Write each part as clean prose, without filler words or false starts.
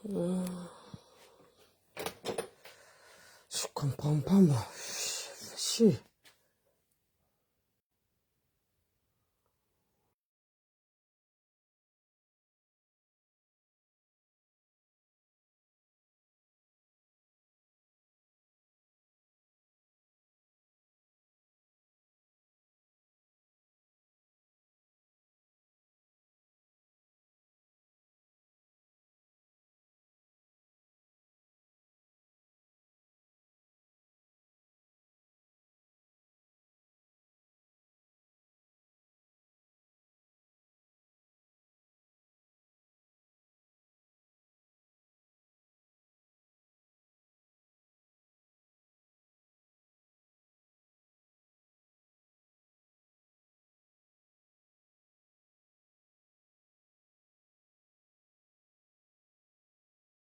Je comprends pas, moi. Fais chier.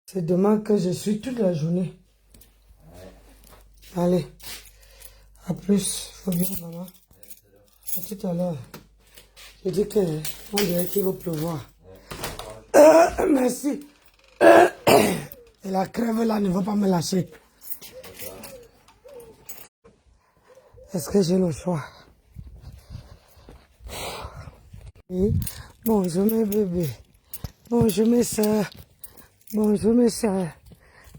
C'est demain que je suis toute la journée. Allez. À plus. Faut bien, maman. À tout à l'heure. Je dis que on dirait qu'il va pleuvoir. Merci. Et la crève là ne va pas me lâcher. Est-ce que j'ai le choix? Oui. Bonjour mes bébés. Bonjour mes soeurs. Bonjour mes soeurs.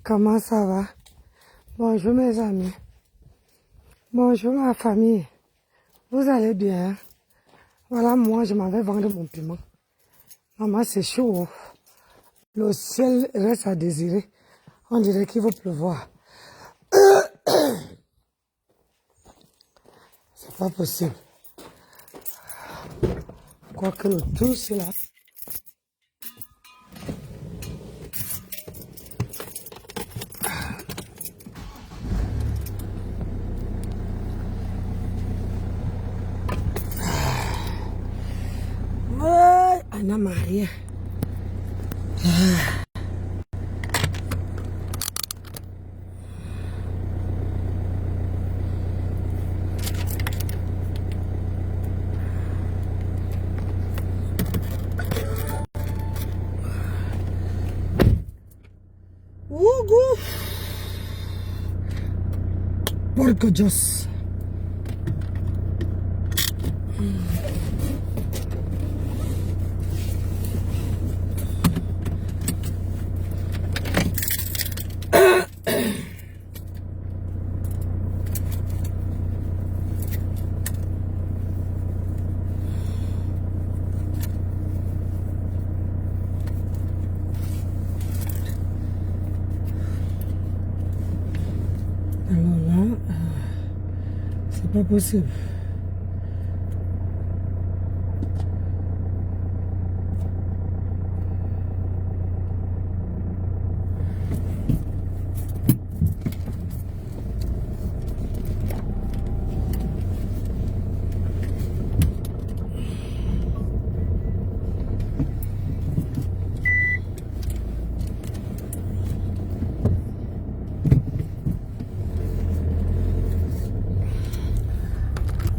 Comment ça va? Bonjour mes amis. Bonjour ma famille. Vous allez bien? Voilà, moi je m'en vais vendre mon piment. Maman, c'est chaud. Le ciel reste à désirer. On dirait qu'il va pleuvoir. C'est pas possible. Quoique le tout, c'est là. Ouais, Anna Maria. Ougou. Porco Dios. Alors là, c'est pas possible.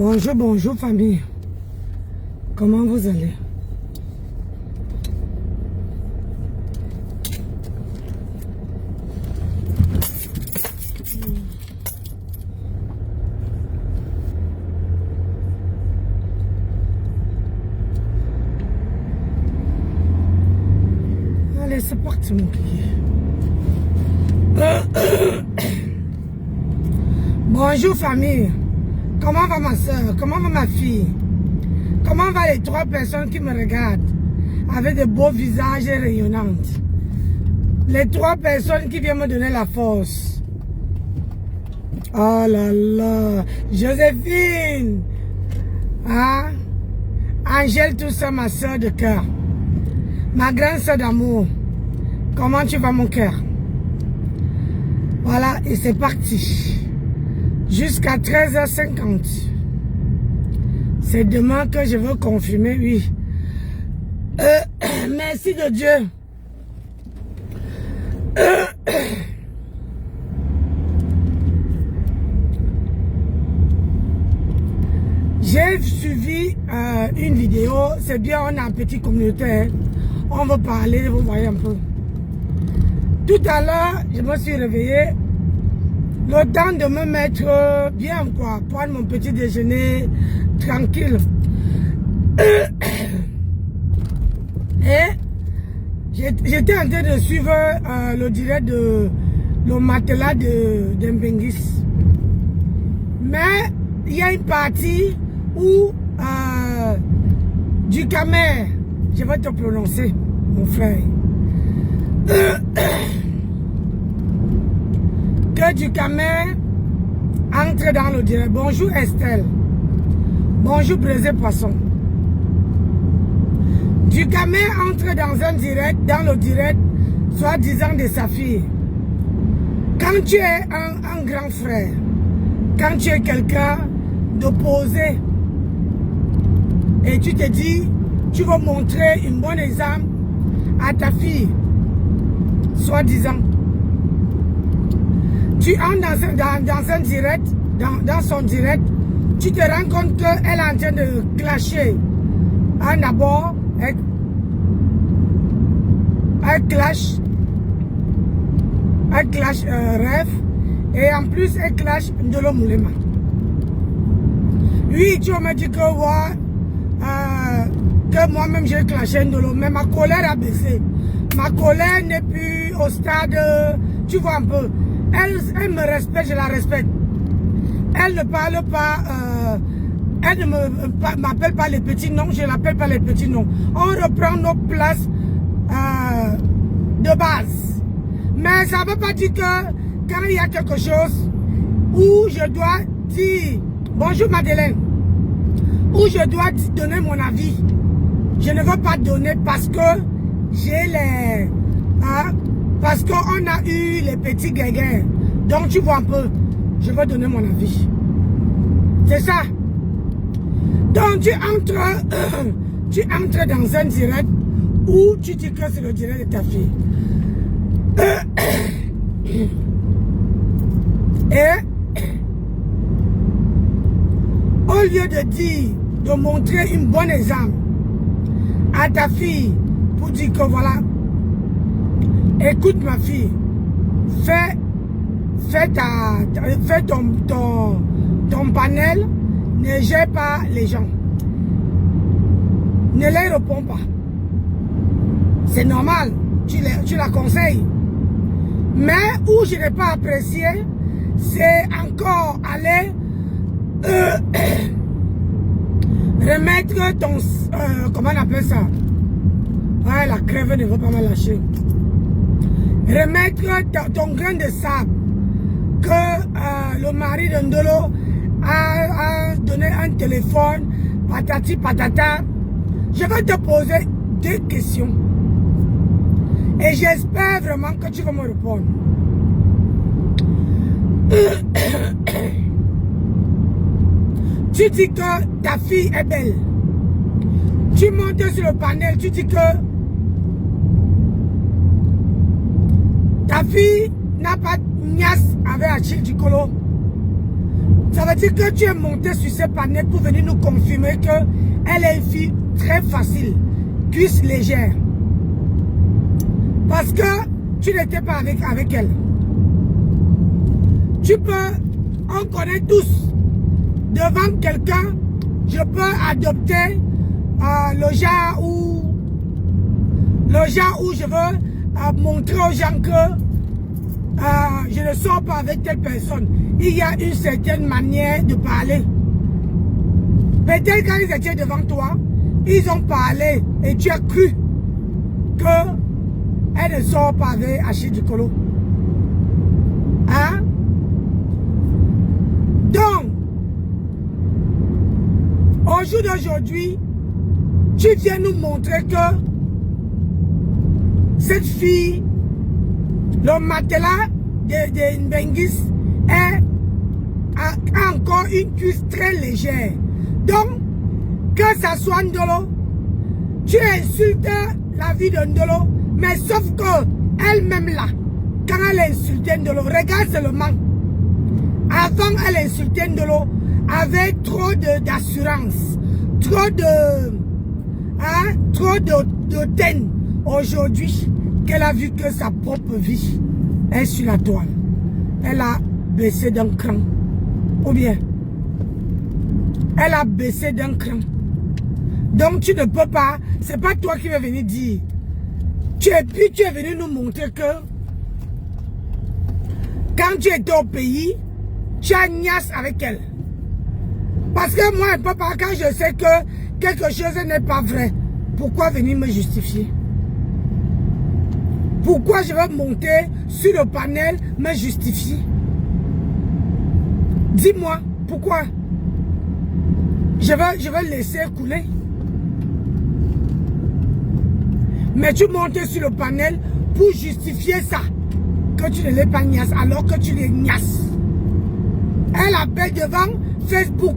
Bonjour, bonjour famille. Comment vous allez? Allez, c'est parti mon client. Bonjour famille. Comment va ma soeur? Comment va ma fille? Comment va les 3 personnes qui me regardent avec de beaux visages rayonnants? Les 3 personnes qui viennent me donner la force. Oh là là. Joséphine. Hein? Angèle, tout ça, ma soeur de cœur. Ma grande soeur d'amour. Comment tu vas mon cœur? Voilà, et c'est parti. Jusqu'à 13h50. C'est demain que je veux confirmer, oui. Merci de Dieu. J'ai suivi une vidéo. C'est bien, on a une petite communauté. Hein. On va parler, vous voyez un peu. Tout à l'heure, je me suis réveillée. Le temps de me mettre bien, quoi. Prendre mon petit déjeuner tranquille. Et j'étais en train de suivre le direct de le matelas de Mbengis. Mais il y a une partie où du Camer, je vais te prononcer, mon frère. Que du Camer entre dans le direct. Bonjour Estelle. Bonjour Brésil Poisson. Du Camer entre dans le direct, soi-disant de sa fille. Quand tu es un grand frère, quand tu es quelqu'un d'opposé, et tu te dis, tu vas montrer un bon exemple à ta fille, soi-disant. Tu entres dans un direct, dans son direct, tu te rends compte qu'elle est en train de clasher. D'abord, elle clash Rêve, et en plus elle clash Ndolo Moulema. Lui, tu m'as dit que, que moi-même j'ai clashé Ndolo, mais ma colère a baissé. Ma colère n'est plus au stade, tu vois un peu. Elle me respecte, je la respecte. Elle ne parle pas, elle ne m'appelle pas les petits noms, je ne l'appelle pas les petits noms. On reprend nos places de base. Mais ça ne veut pas dire que quand il y a quelque chose où je dois dire, bonjour Madeleine, où je dois donner mon avis, je ne veux pas donner parce que j'ai les... parce qu'on a eu les petits guéguins. Donc tu vois un peu, je veux donner mon avis. C'est ça. Donc tu entres dans un direct où tu dis que c'est le direct de ta fille. Et au lieu de dire, de montrer un bon exemple à ta fille pour dire que voilà, écoute ma fille, fais ton panel, ne gère pas les gens. Ne les réponds pas. C'est normal, tu la conseilles. Mais où je n'ai pas apprécié, c'est encore aller remettre ton... comment on appelle ça? Ouais, la crève ne veut pas me lâcher. Remettre ton grain de sable que le mari de Ndolo a donné un téléphone, patati patata. Je vais te poser deux questions. Et j'espère vraiment que tu vas me répondre. Tu dis que ta fille est belle. Tu montes sur le panel, tu dis que ta fille n'a pas de niasse avec Achille Dikolo. Ça veut dire que tu es monté sur ce panel pour venir nous confirmer qu'elle est une fille très facile, cuisse légère. Parce que tu n'étais pas avec elle. Tu peux, on connaît tous, devant quelqu'un, je peux adopter le genre où je veux montrer aux gens que je ne sors pas avec telle personne. Il y a une certaine manière de parler. Peut-être quand ils étaient devant toi, ils ont parlé et tu as cru que elle ne sort pas avec Achille Dikolo. Hein? Donc, au jour d'aujourd'hui, tu viens nous montrer que cette fille, le matelas de Mbengis, a encore une cuisse très légère. Donc, que ça soit Ndolo, tu insultes la vie de Ndolo, mais sauf que elle-même là, quand elle insultait Ndolo, regarde seulement. Avant, elle insultait Ndolo avec trop d'assurance, trop de haine. Aujourd'hui, qu'elle a vu que sa propre vie est sur la toile, elle a baissé d'un cran. Ou bien, elle a baissé d'un cran. Donc tu ne peux pas, c'est pas toi qui vas venir dire. Tu es venu nous montrer que quand tu étais au pays, tu as niasse avec elle. Parce que moi, un peu pas, quand je sais que quelque chose n'est pas vrai, pourquoi venir me justifier? Pourquoi je vais monter sur le panel me justifier? Dis-moi, pourquoi? Je vais laisser couler. Mais tu montes sur le panel pour justifier ça. Que tu ne l'es pas niasse alors que tu l'es niasse. Elle appelle devant Facebook.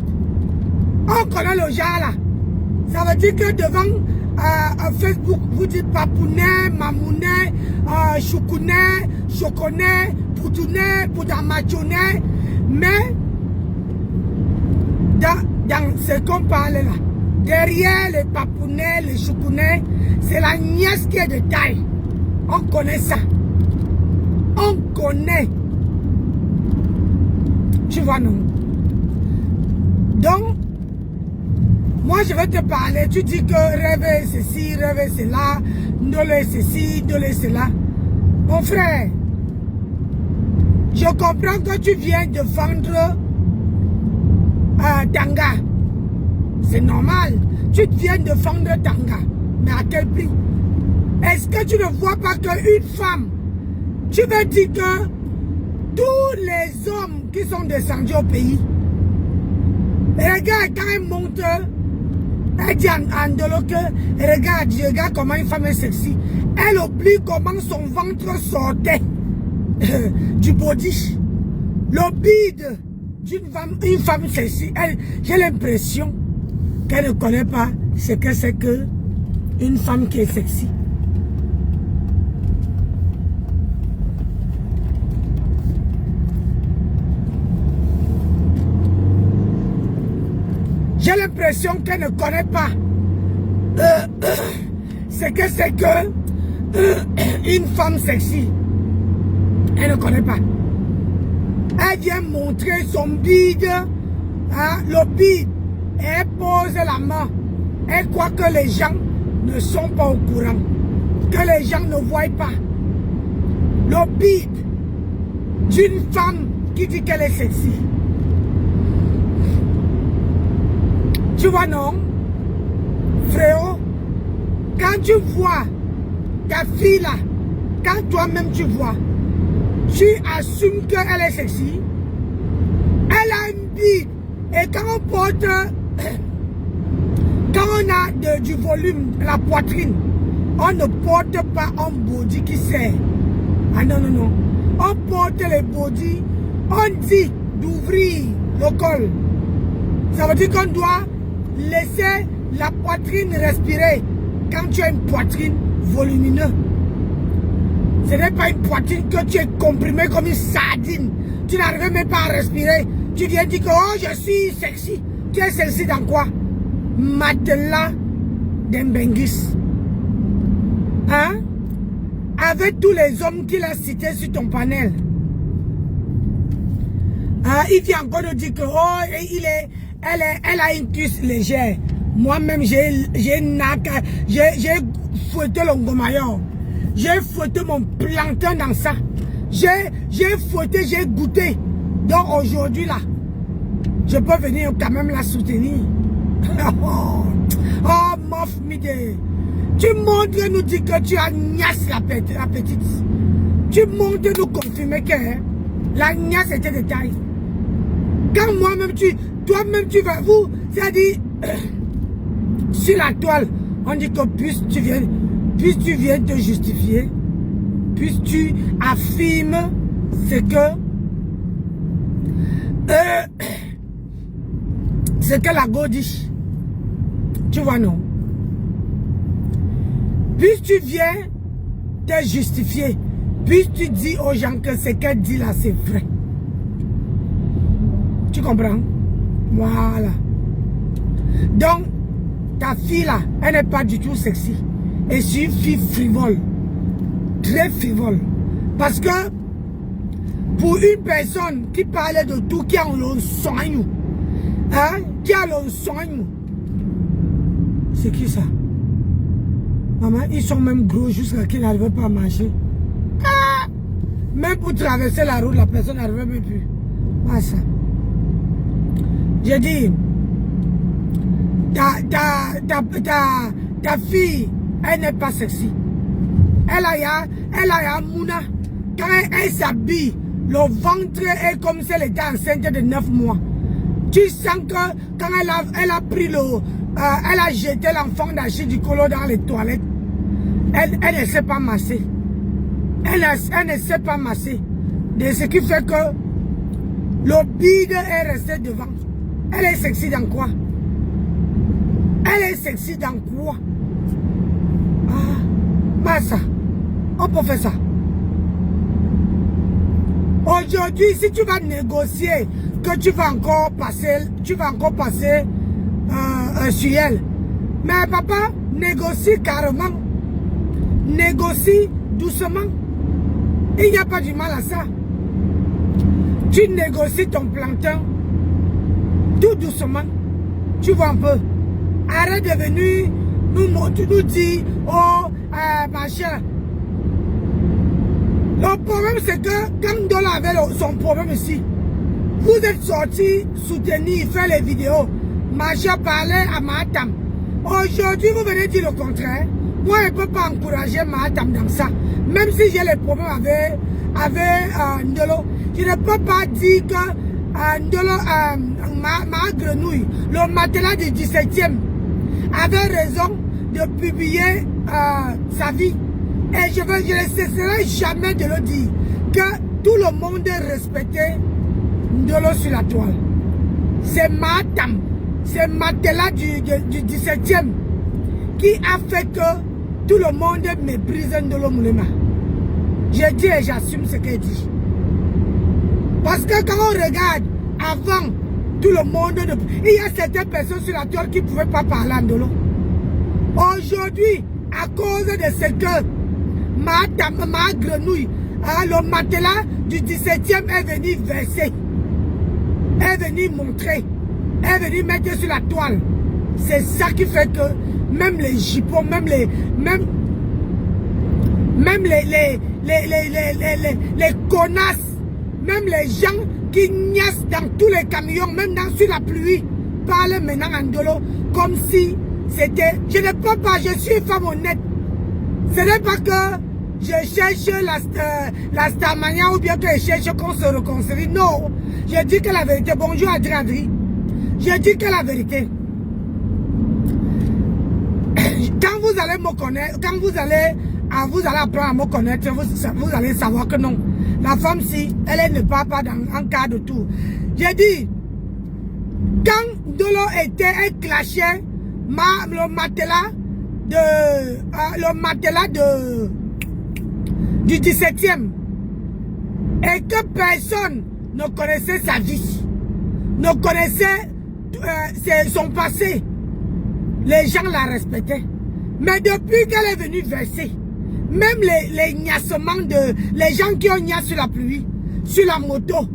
On connaît le genre là. Ça veut dire que devant Facebook, vous dites papounet, mamounet, choukounet, choconet, poutounet, poudamachounet. Mais dans ce qu'on parle là, derrière les papounets, les choukounets, c'est la niaise qui est de taille. On connaît ça. On connaît. Tu vois, non? Donc, moi je vais te parler. Tu dis que rêver ceci, rêver cela, ndolé ceci, ndolé cela. Mon frère, je comprends que tu viens de vendre Tanga. C'est normal. Tu viens de vendre Tanga. Mais à quel prix? Est-ce que tu ne vois pas qu'une femme, tu veux dire que tous les hommes qui sont descendus au pays, regarde quand elle monte, elle dit en Ndolo que regarde comment une femme est sexy. Elle oublie comment son ventre sortait du body. Le bide d'une femme sexy. J'ai l'impression qu'elle ne connaît pas ce que c'est que une femme qui est sexy. J'ai l'impression qu'elle ne connaît pas ce que c'est que une femme sexy. Elle ne connaît pas. Elle vient montrer son bide, le bide, et elle pose la main. Elle croit que les gens ne sont pas au courant, que les gens ne voient pas. Le bide d'une femme qui dit qu'elle est sexy. Tu vois, non? Frérot, quand tu vois ta fille là, quand toi-même tu vois, tu assumes qu'elle est sexy. Elle a une bite. Et quand on porte, quand on a du volume, la poitrine, on ne porte pas un body qui sert. Ah non, non, non. On porte les body, on dit d'ouvrir le col. Ça veut dire qu'on doit laisser la poitrine respirer quand tu as une poitrine volumineuse. Ce n'est pas une poitrine que tu es comprimé comme une sardine. Tu n'arrives même pas à respirer. Tu viens dire que oh, je suis sexy. Tu es sexy dans quoi? Matelas d'Embengis. Hein? Avec tous les hommes qu'il a cités sur ton panel. Hein? Il vient encore de dire que oh, elle a une cuisse légère. Moi-même, j'ai fouetté le ngomayor. J'ai fouetté mon plantain dans ça. J'ai fouetté, j'ai goûté. Donc aujourd'hui là, je peux venir quand même la soutenir. Oh, mof mide. Tu montres nous dire que tu as niasse la petite. Tu montres nous confirmer que la niasse était de taille. Quand moi-même toi-même tu vas vous, c'est-à-dire sur la toile, on dit que plus tu viens te justifier, plus tu affirmes ce que la go dit. Tu vois, non? Plus tu viens te justifier, plus tu dis aux gens que ce qu'elle dit là, c'est vrai. Tu comprends? Voilà. Donc, ta fille là, elle n'est pas du tout sexy. Et c'est une fille frivole. très frivole. Parce que pour une personne qui parlait de tout, qui a un soin, hein, qui a un soin, c'est qui ça? Maman, ils sont même gros jusqu'à qu'ils n'arrivent pas à marcher. Ah! Même pour traverser la route, la personne n'arrivait même plus. Ah, ça. J'ai dit, ta fille, elle n'est pas sexy. Elle a Mouna. Quand elle s'habille, le ventre est comme si elle était enceinte de 9 mois. Tu sens que quand elle a pris elle a jeté l'enfant d'Achille du colo dans les toilettes. Elle ne sait pas masser. Elle ne sait pas masser. De ce qui fait que le bide est resté devant. Elle est sexy dans quoi? Elle est sexy dans quoi? Ah, pas ça. On peut faire ça. Aujourd'hui, si tu vas négocier, que tu vas encore passer sur elle. Mais papa, négocie carrément. Négocie doucement. Il n'y a pas du mal à ça. Tu négocies ton plantain tout doucement. Tu vois un peu. Arrête de venir nous dire, oh, machin. Le problème, c'est que quand Ndolo avait son problème ici, vous êtes sortis soutenir, faire les vidéos. Machin parlait à Mahatam. Aujourd'hui, vous venez dire le contraire. Moi, je ne peux pas encourager Mahatam dans ça. Même si j'ai les problèmes avec Ndolo, je ne peux pas dire que Ndolo, ma grenouille, le matelas du 17e, avait raison de publier sa vie. Et je ne cesserai jamais de le dire, que tout le monde respectait Ndolo sur la toile. C'est Mahatam, c'est matelas du 17e qui a fait que tout le monde méprise Ndolo Moulema. Je dis et j'assume ce qu'il dit. Parce que quand on regarde, avant, tout le monde, il y a certaines personnes sur la toile qui ne pouvaient pas parler à Ndolo. Aujourd'hui, à cause de ce que ma grenouille, le matelas du 17e est venu verser, est venu montrer, est venu mettre sur la toile. C'est ça qui fait que même les jipons, même les connasses, même les gens qui niassent dans tous les camions, même sur la pluie, parlent maintenant en Ndolo comme si c'était... Je ne peux pas, je suis une femme honnête. Ce n'est pas que je cherche la Starmania ou bien que je cherche qu'on se réconcilie. Non, je dis que la vérité. Bonjour Adri. Je dis que la vérité. Quand vous allez me connaître, quand vous allez apprendre à me connaître, vous allez savoir que non. La femme, si elle ne part pas en cas de tout. J'ai dit, quand Ndolo elle clashait le matelas du 17e et que personne ne connaissait sa vie, ne connaissait son passé, les gens la respectaient. Mais depuis qu'elle est venue verser, même les gnassements les gens qui ont gnassé sur la pluie, sur la moto,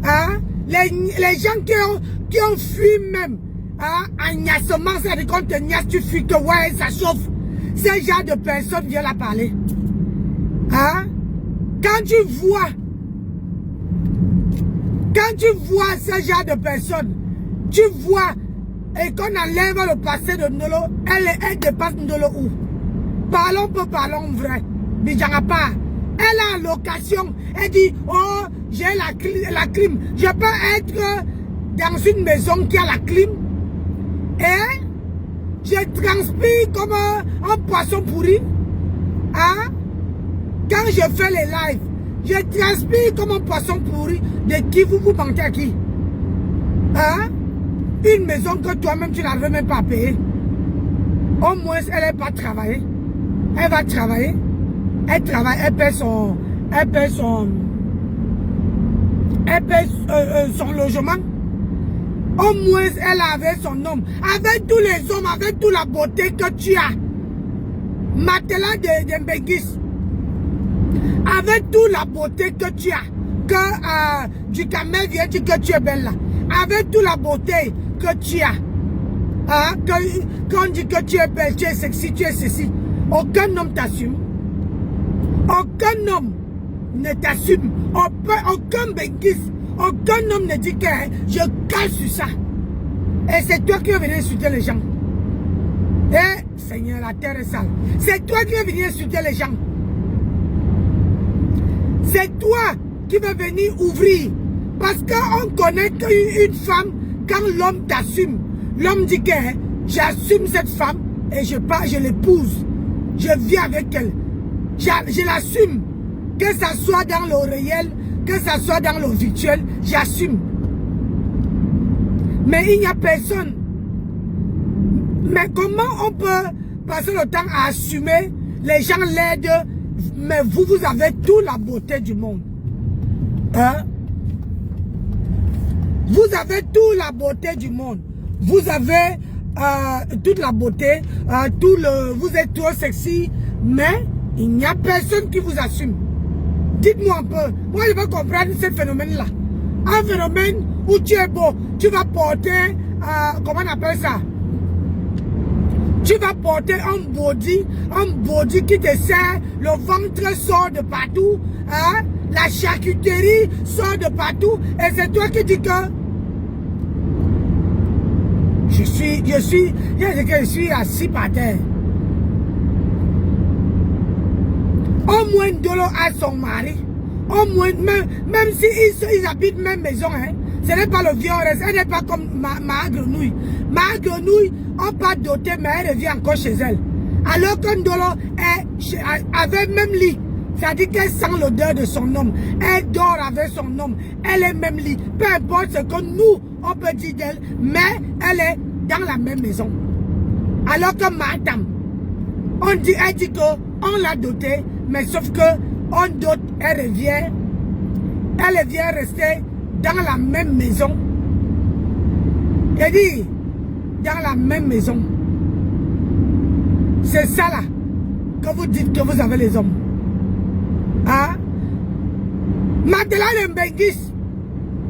hein, les gens qui ont fui même, hein, en gnassement, c'est-à-dire quand tu gnasses, tu fuis que ouais, ça chauffe. Ces gens de personnes viennent la parler. Hein? Quand tu vois ce genre de personnes, tu vois, et qu'on enlève le passé de Ndolo, elle dépasse Ndolo où? Parlons vrai. Bijangapa. Elle a location. Elle dit, oh, j'ai la clim. Je peux être dans une maison qui a la clim. Et je transpire comme un poisson pourri. Hein? Quand je fais les lives, je transpire comme un poisson pourri. De qui vous mentez à qui? Hein? Une maison que toi-même tu n'arrives même pas à payer. Au moins, elle n'est pas travaillée. Elle va travailler. Elle travaille, elle paie son logement. Au moins, elle avait son homme. Avec tous les hommes, avec toute la beauté que tu as. Matelas de Mbengis. Avec toute la beauté que tu as, que du camel vient dire que tu es belle là. Avec toute la beauté que tu as, hein, quand on dit que tu es belle, tu es sexy, tu es ceci, aucun homme t'assume. Aucun homme ne t'assume. Aucun béguis, aucun homme ne dit que je cale sur ça. Et c'est toi qui vas venir insulter les gens. Eh, Seigneur, la terre est sale. C'est toi qui vas venir insulter les gens. C'est toi qui vas venir ouvrir. Parce qu'on connaît qu'une femme, quand l'homme t'assume, l'homme dit que j'assume cette femme et je l'épouse. Je vis avec elle. Je l'assume. Que ça soit dans le réel, que ça soit dans le virtuel, j'assume. Mais il n'y a personne. Mais comment on peut passer le temps à assumer? Les gens l'aident, mais vous avez toute la beauté du monde. Hein? Vous avez toute la beauté du monde. Vous avez toute la beauté, vous êtes trop sexy, mais il n'y a personne qui vous assume. Dites-moi un peu. Moi, je veux comprendre ce phénomène-là. Un phénomène où tu es beau, tu vas porter, comment on appelle ça? Tu vas porter un body qui te sert, le ventre sort de partout, hein? La charcuterie sort de partout, et c'est toi qui dis que je suis assis par terre. Au moins Ndolo a son mari. Au moins, même s'ils habitent même maison, hein, ce n'est pas le vieux reste. Elle n'est pas comme ma grenouille. Ma grenouille, on pas doté, mais elle revient encore chez elle. Alors que Ndolo avait même lit. C'est-à-dire qu'elle sent l'odeur de son homme. Elle dort avec son homme. Elle est même lit. Peu importe ce que nous, on peut dire d'elle, mais elle est dans la même maison. Alors que madame, elle dit qu'on l'a dotée, mais sauf que on dote, elle vient rester dans la même maison. Elle dit, dans la même maison. C'est ça là, que vous dites que vous avez les hommes. Hein? Madeleine Mbengis,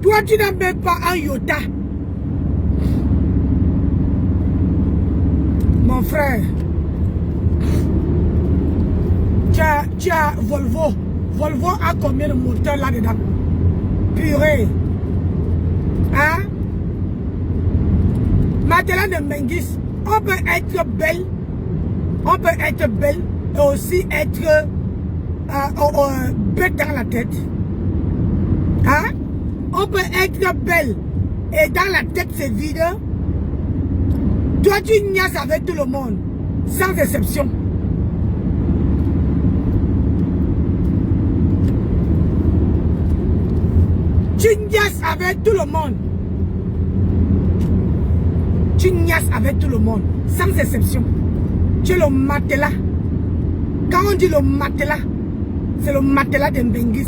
toi tu n'as même pas un iota. Mon frère, tu as Volvo. Volvo a combien de moteurs là-dedans? Purée. Hein? Madeleine Mbengis, on peut être belle. On peut être belle et aussi être bête dans la tête. Hein? On peut être belle et dans la tête c'est vide. Toi tu niaises avec tout le monde, sans exception. Tu niaises avec tout le monde. Tu niaises avec tout le monde, sans exception. Tu es le matelas. Quand on dit le matelas, c'est le matelas de Mbengis.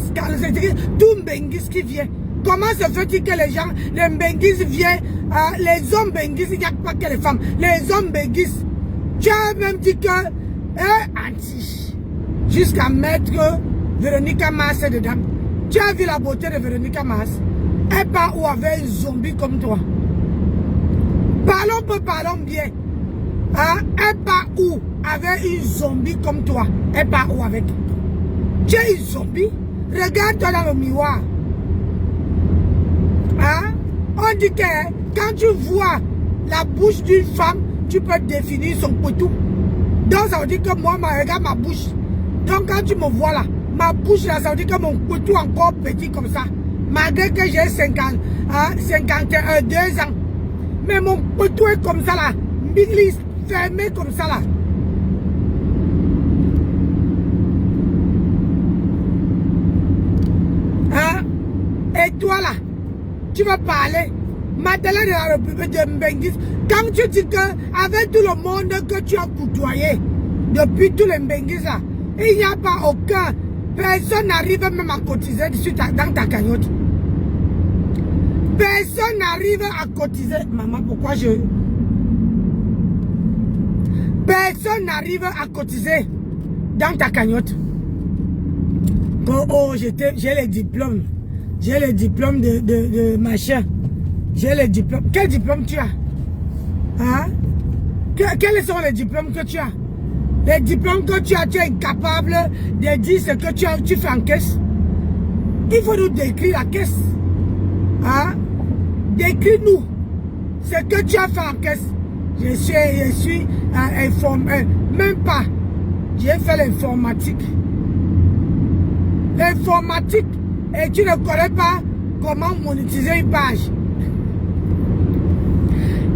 Tout Mbengis qui vient. Comment se fait-il que les gens, les Mbengis viennent, les hommes Mbengis, il n'y a pas que les femmes, les hommes Mbengis. Tu as même dit que, anti, jusqu'à mettre Véronica Mars dedans. Tu as vu la beauté de Véronica Mars? Elle part où avec un zombie comme toi. Parlons bien. Hein? Elle part où avec une zombie comme toi? Elle part où avec? Tu es une zombie? Regarde-toi dans le miroir. Hein? On dit que quand tu vois la bouche d'une femme, tu peux définir son poitou. Donc ça veut dire que moi, regarde ma bouche. Donc quand tu me vois là, ma bouche là, ça veut dire que mon poitou est encore petit comme ça. Malgré que j'ai 51, 2 ans. Mais mon poitou est comme ça là. Il est fermé comme ça là. Hein? Et toi là, tu vas parler. Madeleine de la République de Mbengis, quand tu dis que avec tout le monde que tu as côtoyé, depuis tous les Mbengis là, il n'y a pas aucun, personne n'arrive même à cotiser dans ta cagnotte. Personne n'arrive à cotiser. Maman, pourquoi personne n'arrive à cotiser dans ta cagnotte. Oh, oh, j'ai les diplômes. J'ai les diplômes de machin. J'ai les diplômes. Quel diplôme tu as? Hein? Quels sont les diplômes que tu as? Les diplômes que tu as, tu es incapable de dire ce que tu fais en caisse. Il faut nous décrire la caisse. Hein? Décris-nous ce que tu as fait en caisse. Je suis informé. Même pas. J'ai fait l'informatique. L'informatique. Et tu ne connais pas comment monétiser une page.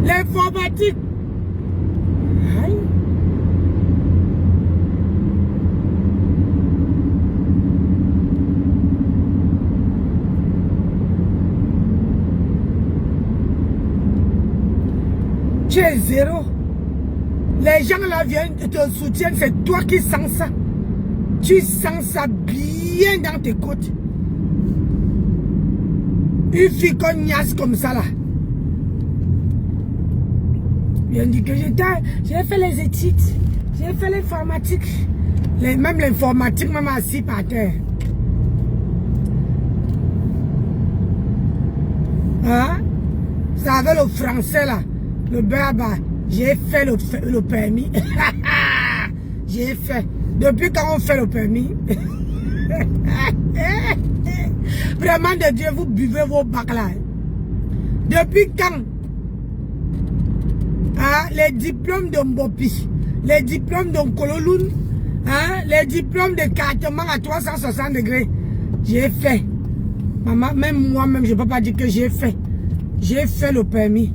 L'informatique. Aïe. Tu es zéro. Les gens là viennent te soutiennent, c'est toi qui sens ça. Tu sens ça bien dans tes côtes. Une fille cognasse comme ça là. Bien dit que j'ai fait les études, j'ai fait l'informatique. Même l'informatique m'a assis par terre. Hein? Ça avait le français là. Le baba, j'ai fait le permis. J'ai fait. Depuis quand on fait le permis? Vraiment de Dieu, vous buvez vos bacs là. Depuis quand? Hein? Les diplômes de Mbopi, les diplômes de Nkololoun, hein? Les diplômes de cartement à 360 degrés. J'ai fait. Maman, même moi-même, je ne peux pas dire que j'ai fait. J'ai fait le permis.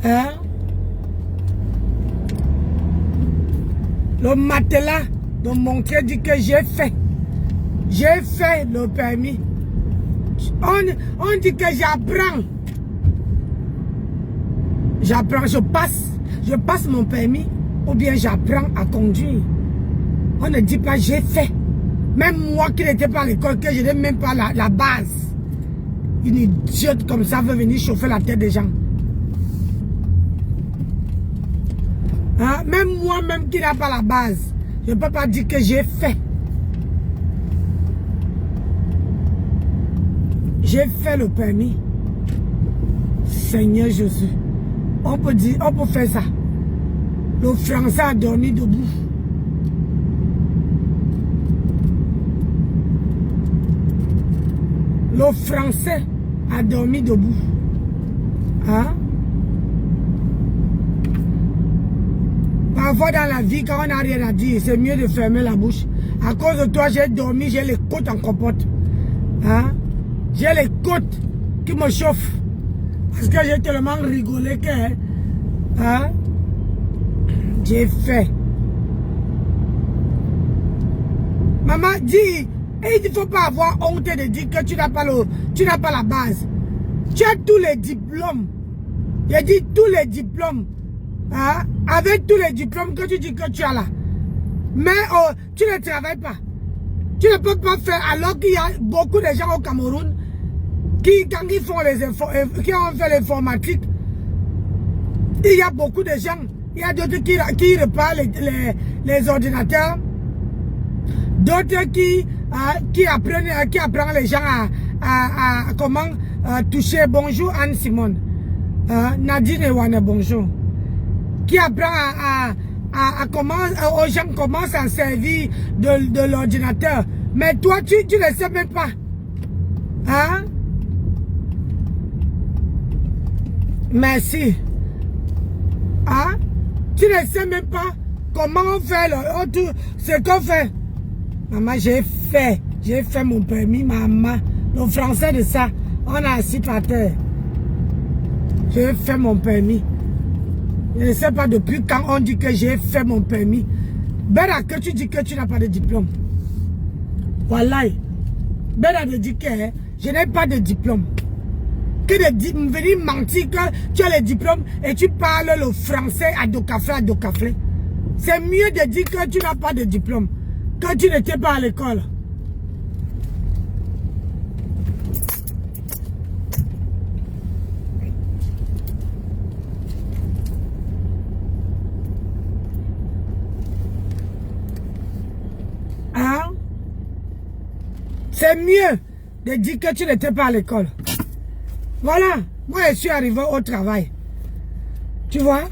Hein? Le matelas de montrer dit que j'ai fait. J'ai fait le permis. On dit que j'apprends. J'apprends, je passe mon permis ou bien j'apprends à conduire. On ne dit pas j'ai fait. Même moi qui n'étais pas à l'école, que je n'ai même pas la base. Une idiote comme ça veut venir chauffer la tête des gens. Hein? Même moi-même qui n'a pas la base, je ne peux pas dire que j'ai fait. J'ai fait le permis. Seigneur Jésus. On peut dire, on peut faire ça. Le Français a dormi debout. Le Français a dormi debout. Hein? Parfois dans la vie, quand on n'a rien à dire, c'est mieux de fermer la bouche. À cause de toi, j'ai dormi, j'ai les côtes en compote. Hein? J'ai les côtes qui me chauffent. Parce que j'ai tellement rigolé que... Hein? J'ai fait. Maman dit, et il ne faut pas avoir honte de dire que tu n'as pas la base. Tu as tous les diplômes. J'ai dit tous les diplômes. Hein? Avec tous les diplômes que tu dis que tu as là. Mais tu ne travailles pas. Tu ne peux pas faire alors qu'il y a beaucoup de gens au Cameroun qui, quand ils font qui ont fait l'informatique, il y a beaucoup de gens. Il y a d'autres qui réparent les ordinateurs. D'autres qui apprennent les gens à comment toucher. Bonjour Anne-Simone. Nadine Ewane, bonjour. Qui apprend à comment aux gens comment s'en servir de l'ordinateur. Mais toi, tu ne sais même pas. Hein? Merci. Hein? Tu ne sais même pas comment on fait ce qu'on fait. Maman, j'ai fait mon permis, maman. Le français de ça, on a assis par terre. J'ai fait mon permis. Je ne sais pas depuis quand on dit que j'ai fait mon permis. Bera que tu dis que tu n'as pas de diplôme. Voilà. Bera de dire que je n'ai pas de diplôme. Que de venir mentir que tu as le diplôme et tu parles le français à Dokaflé. C'est mieux de dire que tu n'as pas de diplôme. Que tu n'étais pas à l'école. C'est mieux de dire que tu n'étais pas à l'école. Voilà. Moi, je suis arrivé au travail. Tu vois?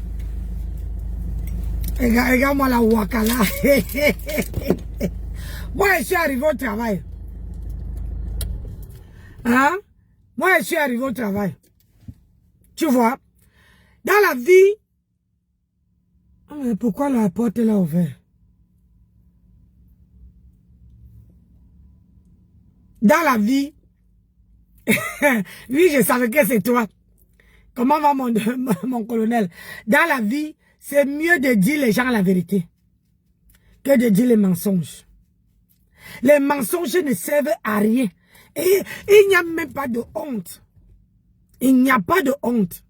Regarde-moi la wakala. Moi, je suis arrivé au travail. Hein? Moi, je suis arrivé au travail. Tu vois? Dans la vie... Mais pourquoi la porte est là ouverte? Dans la vie... Oui, je savais que c'est toi. Comment va mon colonel? Dans la vie, c'est mieux de dire les gens la vérité que de dire les mensonges. Les mensonges ne servent à rien. Et il n'y a même pas de honte. Il n'y a pas de honte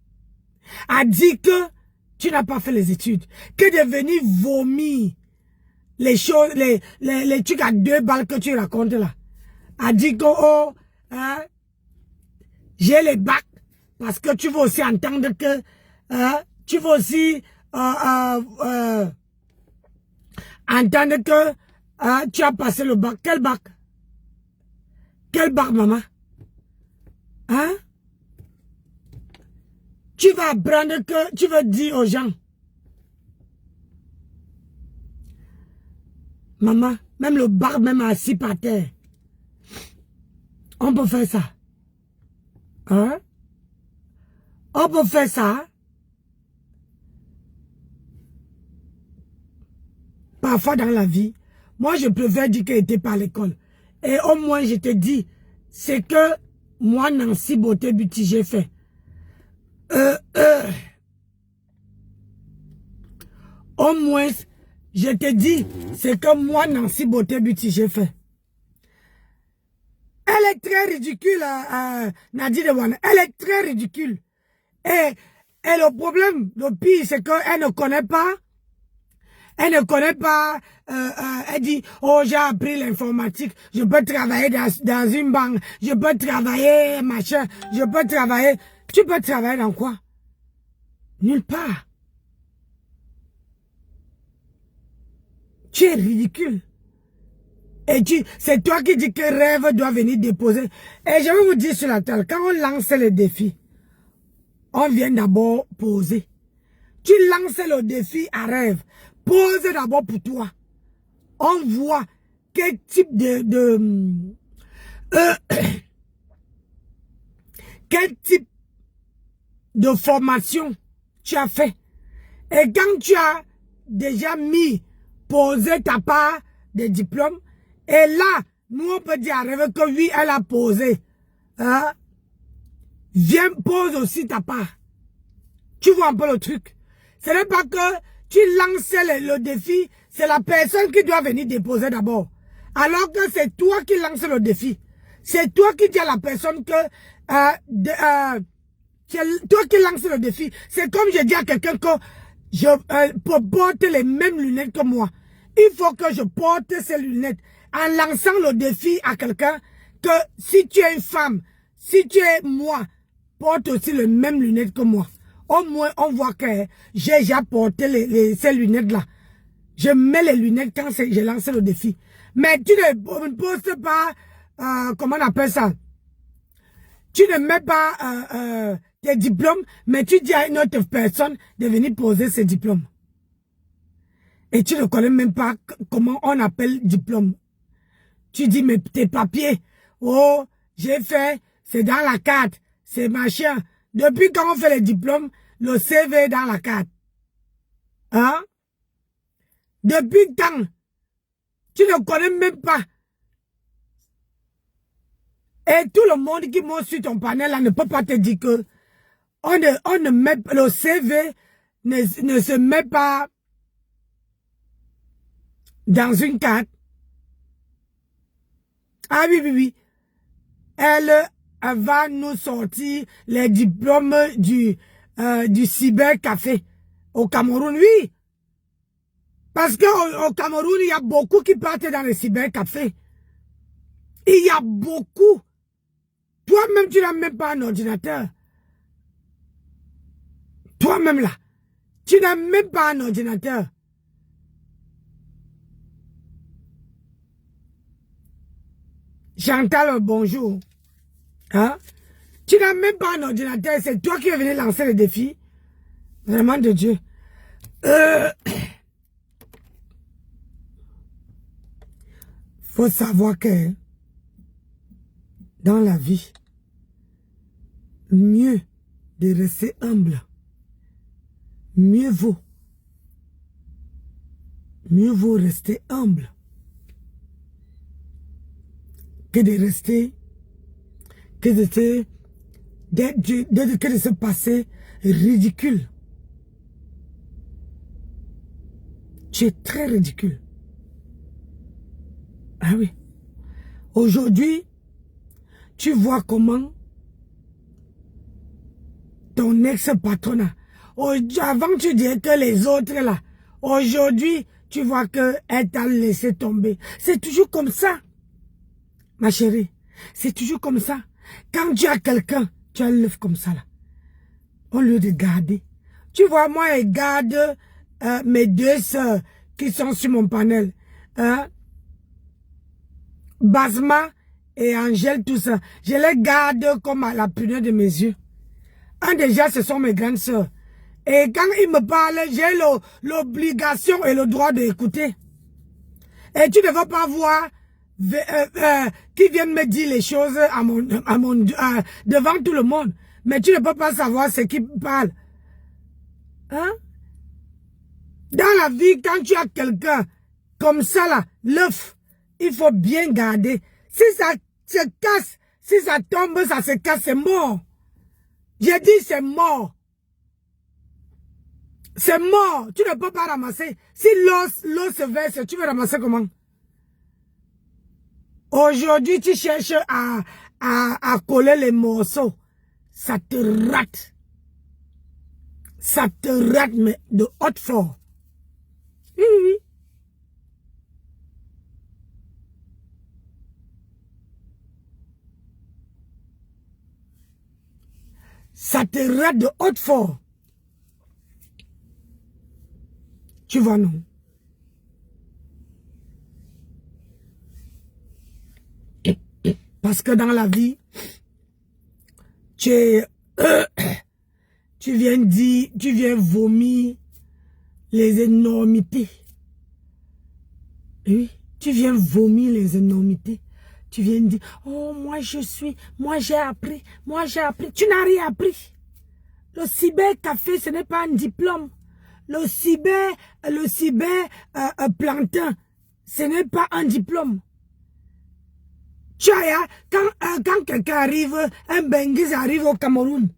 à dire que tu n'as pas fait les études. Que de venir vomir les choses, les trucs à 2 balles que tu racontes là. À dire que, oh, hein, j'ai les bacs. Parce que tu veux aussi entendre que, tu veux aussi entendre que tu as passé le bac. Quel bac? Quel bac, maman? Hein? Tu vas apprendre que tu veux dire aux gens. Maman, même le bac, même assis par terre. On peut faire ça. Hein? On peut faire ça. Parfois dans la vie, moi je préfère dire qu'elle n'était pas à l'école. Et au moins je te dis, c'est que moi Nancy Beauté Beauty j'ai fait. Au moins, je te dis, c'est que moi Nancy Beauté Beauty j'ai fait. Elle est très ridicule, Nadine Dewane. Elle est très ridicule. Et le problème, le pire, c'est qu'elle ne connaît pas. Elle ne connaît pas. Elle dit, oh, j'ai appris l'informatique. Je peux travailler dans une banque. Je peux travailler, machin. Je peux travailler. Tu peux travailler dans quoi? Nulle part. Tu es ridicule. Et c'est toi qui dis que rêve doit venir déposer. Et je vais vous dire sur la table, quand on lance le défi, on vient d'abord poser. Tu lances le défi à rêve. Pose d'abord pour toi. On voit quel type quel type de formation tu as fait. Et quand tu as déjà posé ta part de diplôme, et là, nous on peut dire à rêve que oui, elle a posé. Hein? Viens, pose aussi ta part. Tu vois un peu le truc. Ce n'est pas que tu lances le défi, c'est la personne qui doit venir déposer d'abord. Alors que c'est toi qui lances le défi. C'est toi qui dis à la personne que... toi qui lances le défi. C'est comme je dis à quelqu'un que je porte les mêmes lunettes que moi. Il faut que je porte ces lunettes. En lançant le défi à quelqu'un que si tu es une femme, si tu es moi, porte aussi les mêmes lunettes que moi. Au moins, on voit que j'ai déjà porté ces lunettes-là. Je mets les lunettes quand j'ai lancé le défi. Mais tu ne postes pas, comment on appelle ça? Tu ne mets pas tes diplômes, mais tu dis à une autre personne de venir poser ses diplômes. Et tu ne connais même pas comment on appelle diplôme. Tu dis, mais tes papiers, oh, j'ai fait, c'est dans la carte, c'est machin. Depuis quand on fait les diplômes, le CV est dans la carte. Hein? Depuis quand? Tu ne connais même pas. Et tout le monde qui monte sur ton panel là ne peut pas te dire que on ne met le CV ne se met pas dans une carte. Ah oui, oui, oui. Elle va nous sortir les diplômes du cybercafé au Cameroun, oui. Parce qu'au Cameroun, il y a beaucoup qui partent dans le cybercafé. Il y a beaucoup. Toi-même, tu n'as même pas un ordinateur. Toi-même là, tu n'as même pas un ordinateur. Chantal, bonjour. Hein? Tu n'as même pas un ordinateur, c'est toi qui es venu lancer le défi. Vraiment de Dieu. Faut savoir que dans la vie, mieux de rester humble. Mieux vaut rester humble que de rester, que de se passer ridicule. Tu es très ridicule. Ah oui. Aujourd'hui, tu vois comment ton ex-patronat, avant tu disais que les autres là, aujourd'hui, tu vois qu'elle t'a laissé tomber. C'est toujours comme ça, ma chérie. C'est toujours comme ça. Quand tu as quelqu'un, tu as l'œuf comme ça là. Au lieu de garder. Tu vois, moi, je garde mes deux sœurs qui sont sur mon panel. Basma et Angèle, tout ça. Je les garde comme à la pudeur de mes yeux. Déjà, ce sont mes grandes sœurs. Et quand ils me parlent, j'ai l'obligation et le droit d'écouter. Et tu ne vas pas voir qui viennent me dire les choses devant tout le monde. Mais tu ne peux pas savoir ce qui parle. Hein? Dans la vie, quand tu as quelqu'un comme ça là, l'œuf, il faut bien garder. Si ça se casse, si ça tombe, ça se casse, c'est mort. J'ai dit c'est mort. C'est mort. Tu ne peux pas ramasser. Si l'eau se verse, tu veux ramasser comment? Aujourd'hui, tu cherches à coller les morceaux. Ça te rate. Ça te rate, mais de haute fort. Oui, oui. Ça te rate de haute fort. Tu vois, non? Parce que dans la vie, tu viens vomir les énormités. Oui, tu viens vomir les énormités. Tu viens dire, oh, moi j'ai appris. Tu n'as rien appris. Le cybercafé, ce n'est pas un diplôme. Le cyberplantain, ce n'est pas un diplôme. Quand quelqu'un arrive, un Benguis arrive au Cameroun,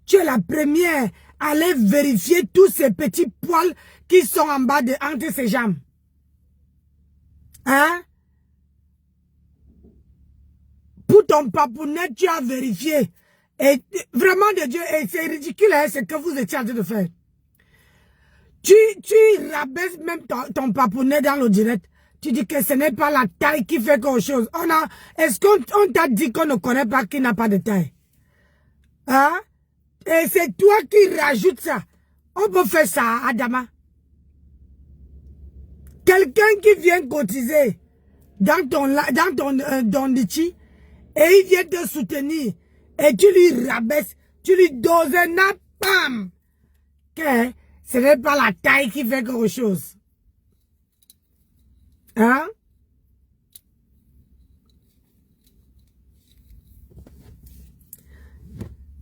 tu es la première à aller vérifier tous ces petits poils qui sont en bas entre ses jambes. Hein? Pour ton papounet, tu as vérifié. Et vraiment de Dieu, et c'est ridicule hein, ce que vous étiez en train de faire. Tu rabaisses même ton papounet dans le direct. Tu dis que ce n'est pas la taille qui fait quelque chose. Est-ce qu'on t'a dit qu'on ne connaît pas qui n'a pas de taille? Hein? Et c'est toi qui rajoutes ça. On peut faire ça, Adama. Quelqu'un qui vient cotiser dans ton litchi et il vient te soutenir et tu lui rabaisses, tu lui doses un napam. Que ce n'est pas la taille qui fait quelque chose. Hein?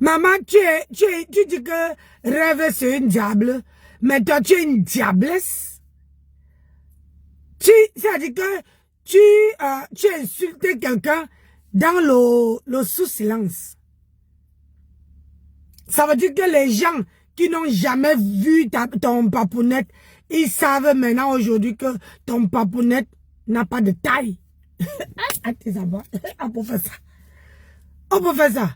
Maman, tu dis que rêve c'est une diable, mais toi tu es une diablesse. Ça dit que tu insultes quelqu'un dans le sous-silence. Ça veut dire que les gens qui n'ont jamais vu ton papounette, ils savent maintenant aujourd'hui que ton papounette n'a pas de taille. On peut faire ça. On peut faire ça.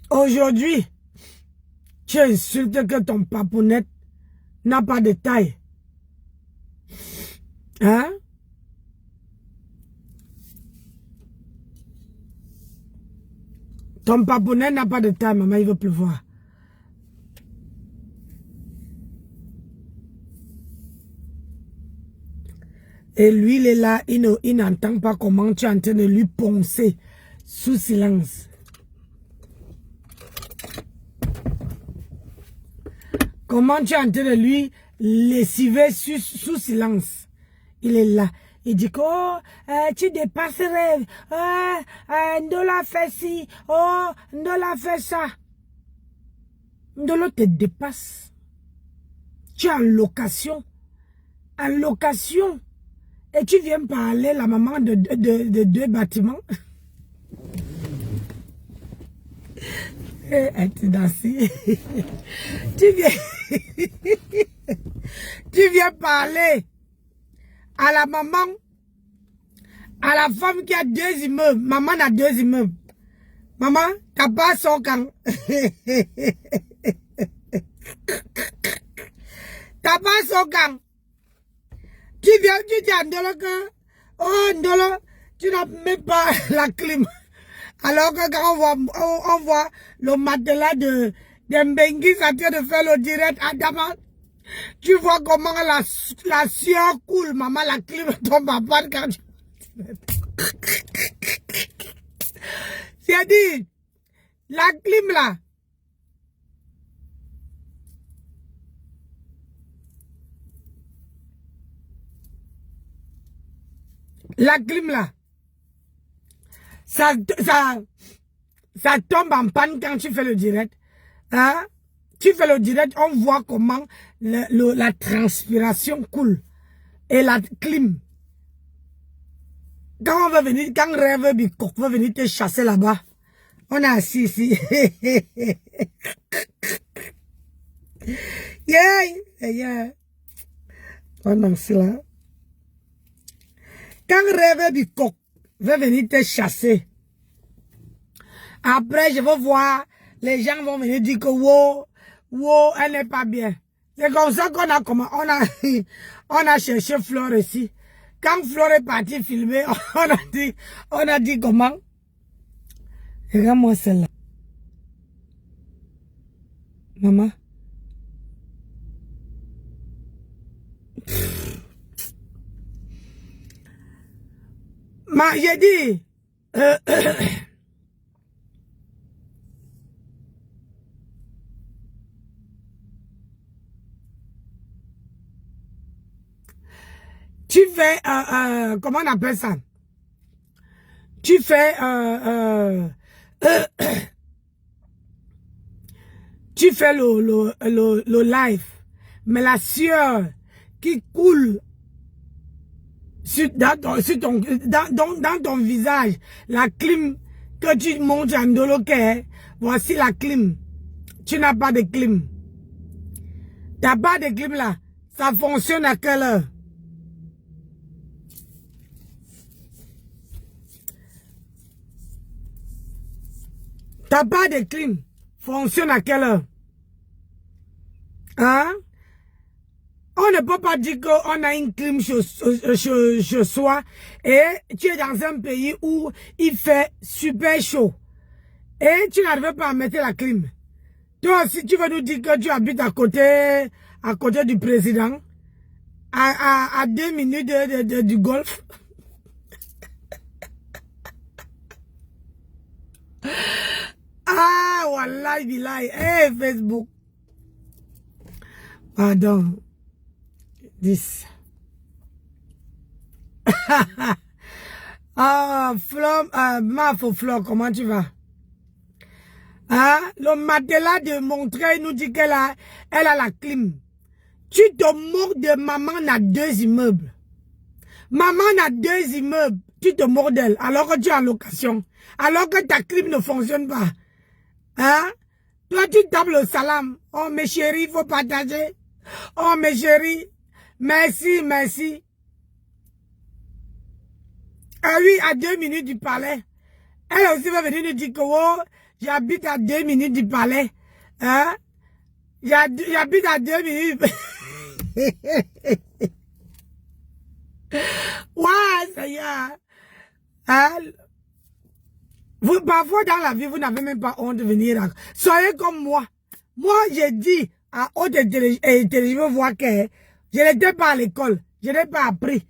Aujourd'hui, tu insultes que ton papounette n'a pas de taille. Hein? Ton papounette n'a pas de taille, maman, il veut pleuvoir. Et lui, il est là, il n'entend pas comment tu es en train de lui poncer sous silence. Comment tu es en train de lui lessiver sous silence. Il est là. Il dit que oh, tu dépasses rêve. Ndola fait ci. Oh, Ndola fait ça. Ndolo te dépasse. Tu es en location. En location. Et tu viens parler la maman de 2 bâtiments. Tu danses. Tu viens parler à la maman, à la femme qui a 2 immeubles. Maman a 2 immeubles. Maman, t'as pas son camp. T'as pas son camp. Tu viens, tu dis à Ndolo que, oh Ndolo, tu n'as même pas la clim. Alors que quand on voit le matelas de Mbengi en train de faire le direct à Damas, tu vois comment la sueur coule, maman, la clim tombe à panne quand tu... C'est-à-dire, la clim là, ça tombe en panne quand tu fais le direct. Hein? Tu fais le direct, on voit comment la transpiration coule. Et la clim. Quand on va venir, quand Rêve Bicok va venir te chasser là-bas, on est assis ici. Yeah. On est assis là. Quand Rêve Bicok va venir te chasser, après je vais voir, les gens vont venir dire que wow, elle n'est pas bien. C'est comme ça qu'on a comment on a cherché Flore ici. Quand Flore est parti filmer, on a dit comment? Regarde-moi celle-là. Maman. J'ai dit, tu fais, comment on appelle ça? Tu fais, tu fais le live, mais la sueur qui coule dans ton visage, la clim que tu montes en Ndolo, voici la clim. Tu n'as pas de clim. Tu n'as pas de clim là. Ça fonctionne à quelle heure? T'as pas de clim. Fonctionne à quelle heure? Hein? On ne peut pas dire qu'on a une clim chez soi et tu es dans un pays où il fait super chaud. Et tu n'arrives pas à mettre la clim. Toi aussi, tu veux nous dire que tu habites à côté du président, à 2 minutes du golfe. Ah, wallahi billahi. Hey, Facebook. Pardon. 10. Ah, Flo, Flo, comment tu vas? Hein? Le matelas de Montreuil nous dit elle a la clim. Tu te moques de maman a 2 immeubles. Maman a 2 immeubles. Tu te moques d'elle alors que tu es en location. Alors que ta clim ne fonctionne pas. Hein? Toi, tu tapes le salam. Oh, mes chéris, il faut partager. Oh, mes chéris. Merci, merci. Ah oui, à 2 minutes du palais. Elle aussi va venir nous dire que oh, j'habite à 2 minutes du palais. Hein? J'habite à 2 minutes. Ouais, ça y est. Hein? Parfois dans la vie, vous n'avez même pas honte de venir. Soyez comme moi. Moi, j'ai dit à haute intelligence, voir que je n'étais pas à l'école. Je n'ai pas appris.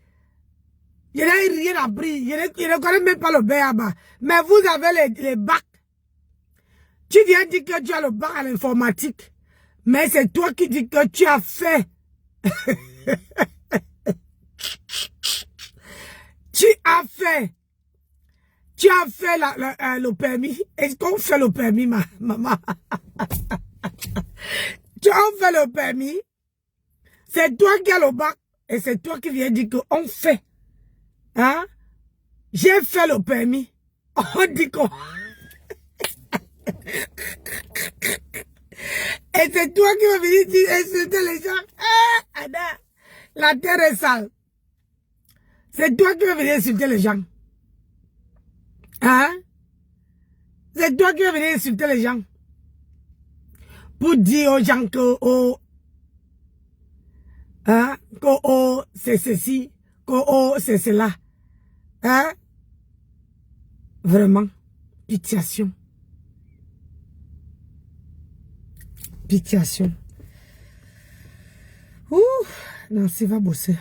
Je n'ai rien appris. Je ne connais même pas le BABA. Mais vous avez les bacs. Tu viens dire que tu as le bac à l'informatique. Mais c'est toi qui dis que tu as fait. Tu as fait le permis. Est-ce qu'on fait le permis, maman? Tu as fait le permis. C'est toi qui as le bac. Et c'est toi qui viens dire qu'on fait. Hein? J'ai fait le permis. On dit qu'on... Et c'est toi qui vas venir dire insulter les gens. Ah, Ada, la terre est sale. C'est toi qui vas venir insulter les gens. Hein? C'est toi qui vas venir insulter les gens. Pour dire aux gens que hein? Que c'est ceci, que c'est cela. Hein? Vraiment, pitiation. Pitiation. Ouh, Nancy va bosser.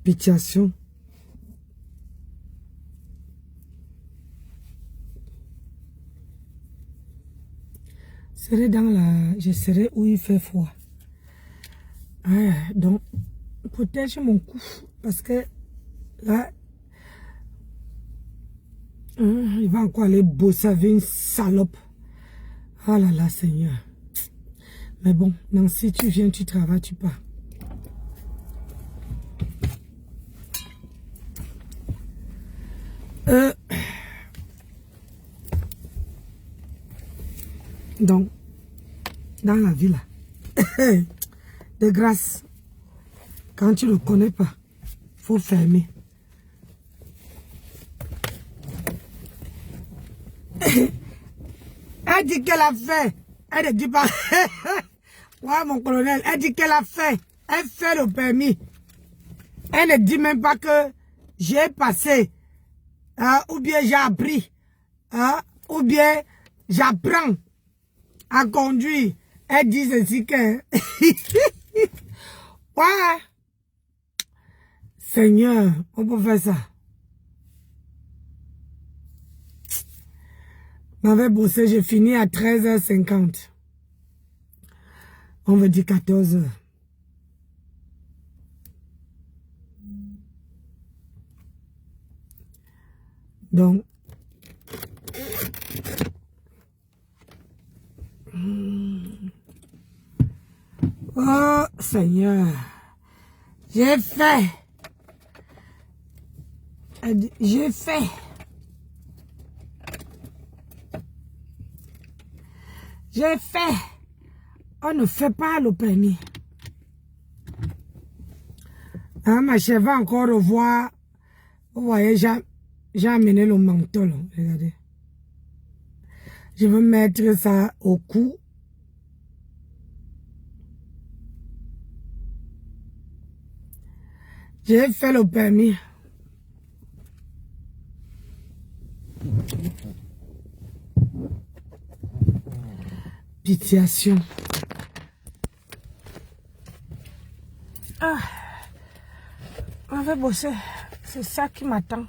Pitiation. Je serai où il fait froid. Ah, donc, protège mon cou. Parce que là, il va encore aller bosser avec une salope. Ah là là, Seigneur. Mais bon, Nancy, tu viens, tu travailles, tu pars. Donc, dans la vie là, de grâce, quand tu ne le connais pas, faut fermer. Elle dit qu'elle a fait. Elle ne dit pas. Ouais, mon colonel, elle dit qu'elle a fait. Elle fait le permis. Elle ne dit même pas que j'ai passé. Ou bien j'ai appris. Ou bien j'apprends à conduire. Elle dit ceci que... Ouais. Seigneur, on peut faire ça. M'avait bossé, j'ai fini à 13h50. On veut dire 14h. Donc, oh Seigneur, j'ai fait. J'ai fait. J'ai fait. On ne fait pas le permis. Hein, ma chère va encore revoir. Vous voyez, j'ai amené le manteau. Là. Regardez. Je veux mettre ça au cou. J'ai fait le permis. Pitiation. Ah, on va bosser. C'est ça qui m'attend.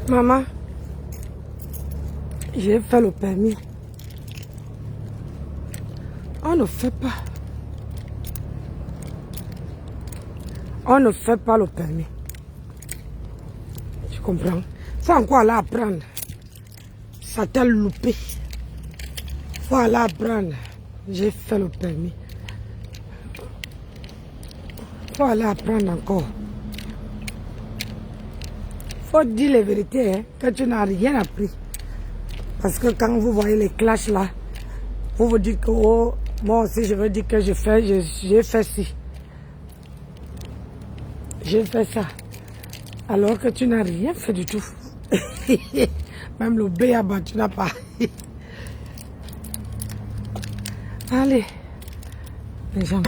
Maman, j'ai fait le permis. On ne fait pas. On ne fait pas le permis. Tu comprends? Faut encore aller apprendre. Ça t'a loupé. Faut aller apprendre. J'ai fait le permis. Faut aller apprendre encore. Faut dire la vérité, hein, que tu n'as rien appris. Parce que quand vous voyez les clashs là, vous vous dites que oh, moi aussi je veux dire que j'ai fait ci. J'ai fait ça. Alors que tu n'as rien fait du tout. Même le B a battu n'a pas. Allez, les gens.